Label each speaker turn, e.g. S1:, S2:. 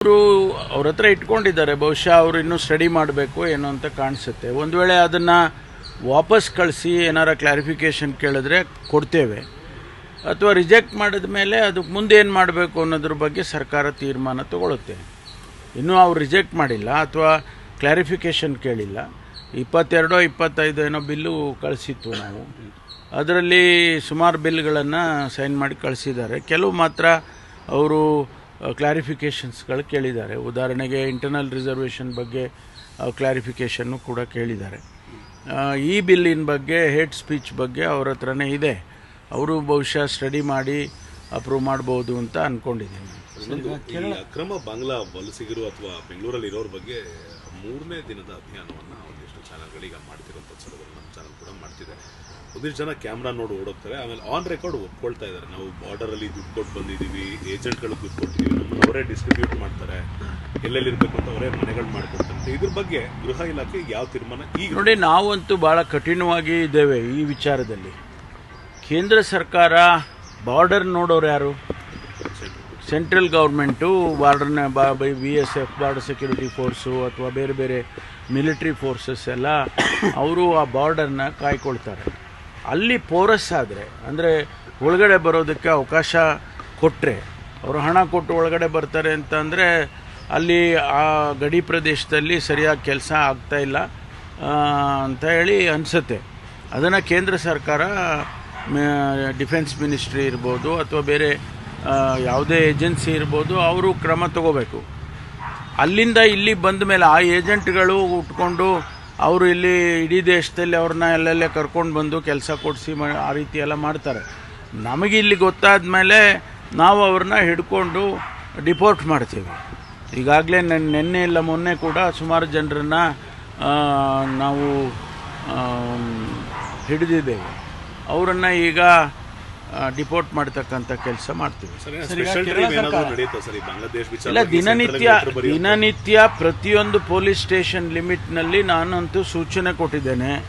S1: ಅವರು ಅವ್ರ ಹತ್ರ ಇಟ್ಕೊಂಡಿದ್ದಾರೆ. ಬಹುಶಃ ಅವರು ಇನ್ನೂ ಸ್ಟಡಿ ಮಾಡಬೇಕು ಏನೋ ಅಂತ ಕಾಣಿಸುತ್ತೆ. ಒಂದು ವೇಳೆ ಅದನ್ನು ವಾಪಸ್ ಕಳಿಸಿ ಏನಾರ ಕ್ಲಾರಿಫಿಕೇಷನ್ ಕೇಳಿದ್ರೆ ಕೊಡ್ತೇವೆ, ಅಥವಾ ರಿಜೆಕ್ಟ್ ಮಾಡಿದ ಮೇಲೆ ಅದಕ್ಕೆ ಮುಂದೆ ಏನು ಮಾಡಬೇಕು ಅನ್ನೋದ್ರ ಬಗ್ಗೆ ಸರ್ಕಾರ ತೀರ್ಮಾನ ತಗೊಳುತ್ತೆ. ಇನ್ನೂ ಅವ್ರು ರಿಜೆಕ್ಟ್ ಮಾಡಿಲ್ಲ ಅಥವಾ ಕ್ಲಾರಿಫಿಕೇಷನ್ ಕೇಳಿಲ್ಲ. 22-25 ಏನೋ ಬಿಲ್ಲು ಕಳಿಸಿತ್ತು ನಾವು. ಅದರಲ್ಲಿ ಸುಮಾರು ಬಿಲ್ಗಳನ್ನು ಸೈನ್ ಮಾಡಿ ಕಳಿಸಿದ್ದಾರೆ. ಕೆಲವು ಮಾತ್ರ ಅವರು ಕ್ಲಾರಿಫಿಕೇಷನ್ಸ್ಗಳು ಕೇಳಿದ್ದಾರೆ. ಉದಾಹರಣೆಗೆ ಇಂಟರ್ನಲ್ ರಿಸರ್ವೇಷನ್ ಬಗ್ಗೆ ಕ್ಲಾರಿಫಿಕೇಷನ್ನು ಕೂಡ ಕೇಳಿದ್ದಾರೆ. ಈ ಬಿಲ್ಲಿನ ಬಗ್ಗೆ, ಹೇಟ್ ಸ್ಪೀಚ್ ಬಗ್ಗೆ ಅವ್ರ ಹತ್ರನೇ ಇದೆ. ಅವರು ಬಹುಶಃ ಸ್ಟಡಿ ಮಾಡಿ ಅಪ್ರೂವ್ ಮಾಡ್ಬೋದು ಅಂತ ಅಂದ್ಕೊಂಡಿದ್ದೀನಿ.
S2: ಅಕ್ರಮ ಬಾಂಗ್ಲಾ ವಲಸಿಗರು ಅಥವಾ ಬೆಂಗಳೂರಲ್ಲಿ ಇರೋರ ಬಗ್ಗೆ 3ನೇ ದಿನದ ಅಭಿಯಾನವನ್ನು ಒಂದಿಷ್ಟು ಚಾನಲ್ಗಳೀಗ ಮಾಡ್ತಿರೋಂಥ ಸ್ಥಳದಲ್ಲಿ ನಮ್ಮ ಚಾನಲ್ ಕೂಡ ಮಾಡ್ತಿದೆ. ಒಂದಿಷ್ಟು ಜನ ಕ್ಯಾಮ್ರಾ ನೋಡಿ ಓಡೋಗ್ತಾರೆ, ಆಮೇಲೆ ಆನ್ ರೆಕಾರ್ಡ್ ಒಪ್ಕೊಳ್ತಾ ಇದ್ದಾರೆ, ನಾವು ಬಾರ್ಡರಲ್ಲಿ ದುಡ್ಡು ಕೊಟ್ಟು ಬಂದಿದ್ದೀವಿ, ಏಜೆಂಟ್ಗಳು ದುಡ್ಡು ಕೊಟ್ಟಿದ್ದೀವಿ, ನಮ್ಮನ್ನು ಅವರೇ ಡಿಸ್ಟ್ರಿಬ್ಯೂಟ್ ಮಾಡ್ತಾರೆ, ಎಲ್ಲೆಲ್ಲಿರಬೇಕು ಅಂತ ಅವರೇ ಮನೆಗಳು ಮಾಡ್ಕೊಡ್ತಾರೆ. ಇದ್ರ ಬಗ್ಗೆ ಗೃಹ ಇಲಾಖೆ ಯಾವ ತೀರ್ಮಾನ? ಈಗ
S1: ನೋಡಿ, ನಾವಂತೂ ಭಾಳ ಕಠಿಣವಾಗಿ ಇದ್ದೇವೆ ಈ ವಿಚಾರದಲ್ಲಿ. ಕೇಂದ್ರ ಸರ್ಕಾರ ಬಾರ್ಡರ್ ನೋಡೋರು ಯಾರು? ಸೆಂಟ್ರಲ್ ಗೌರ್ಮೆಂಟು ಬಾರ್ಡರ್ನ BSF ಬಾರ್ಡರ್ ಸೆಕ್ಯೂರಿಟಿ ಫೋರ್ಸು ಅಥವಾ ಬೇರೆ ಬೇರೆ ಮಿಲಿಟ್ರಿ ಫೋರ್ಸಸ್ ಎಲ್ಲ ಅವರು ಆ ಬಾರ್ಡರ್ನ ಕಾಯ್ಕೊಳ್ತಾರೆ. ಅಲ್ಲಿ ಪೋರಸ್ ಆದರೆ, ಅಂದರೆ ಒಳಗಡೆ ಬರೋದಕ್ಕೆ ಅವಕಾಶ ಕೊಟ್ಟರೆ, ಅವರು ಹಣ ಕೊಟ್ಟು ಒಳಗಡೆ ಬರ್ತಾರೆ ಅಂತಂದರೆ ಅಲ್ಲಿ ಆ ಗಡಿ ಪ್ರದೇಶದಲ್ಲಿ ಸರಿಯಾಗಿ ಕೆಲಸ ಆಗ್ತಾಯಿಲ್ಲ ಅಂತ ಹೇಳಿ ಅನಿಸುತ್ತೆ. ಅದನ್ನು ಕೇಂದ್ರ ಸರ್ಕಾರ, ಡಿಫೆನ್ಸ್ ಮಿನಿಸ್ಟ್ರಿ ಇರ್ಬೋದು ಅಥವಾ ಬೇರೆ ಯಾವುದೇ ಏಜೆನ್ಸಿ ಇರ್ಬೋದು, ಅವರು ಕ್ರಮ ತಗೋಬೇಕು. ಅಲ್ಲಿಂದ ಇಲ್ಲಿ ಬಂದ ಮೇಲೆ ಆ ಏಜೆಂಟ್ಗಳು ಉಟ್ಕೊಂಡು ಅವರು ಇಲ್ಲಿ ಇಡೀ ದೇಶದಲ್ಲಿ ಅವ್ರನ್ನ ಎಲ್ಲೆಲ್ಲೇ ಕರ್ಕೊಂಡು ಬಂದು ಕೆಲಸ ಕೊಡಿಸಿ ಆ ರೀತಿ ಎಲ್ಲ ಮಾಡ್ತಾರೆ. ನಮಗೆ ಇಲ್ಲಿ ಗೊತ್ತಾದ ಮೇಲೆ ನಾವು ಅವ್ರನ್ನ ಹಿಡ್ಕೊಂಡು ಡಿಪೋರ್ಟ್ ಮಾಡ್ತೀವಿ. ಈಗಾಗಲೇ ನಿನ್ನೆ ಇಲ್ಲ ಮೊನ್ನೆ ಕೂಡ ಸುಮಾರು ಜನರನ್ನು ನಾವು ಹಿಡಿದಿದ್ದೇವೆ. ಅವರನ್ನು ಈಗ ಡಿಪೋರ್ಟ್ ಮಾಡ್ತಕ್ಕಂಥ ಕೆಲಸ ಮಾಡ್ತೀವಿ. ಇಲ್ಲ, ದಿನನಿತ್ಯ ಪ್ರತಿಯೊಂದು ಪೊಲೀಸ್ ಸ್ಟೇಷನ್ ಲಿಮಿಟ್ನಲ್ಲಿ ನಾನಂತೂ ಸೂಚನೆ ಕೊಟ್ಟಿದ್ದೇನೆ.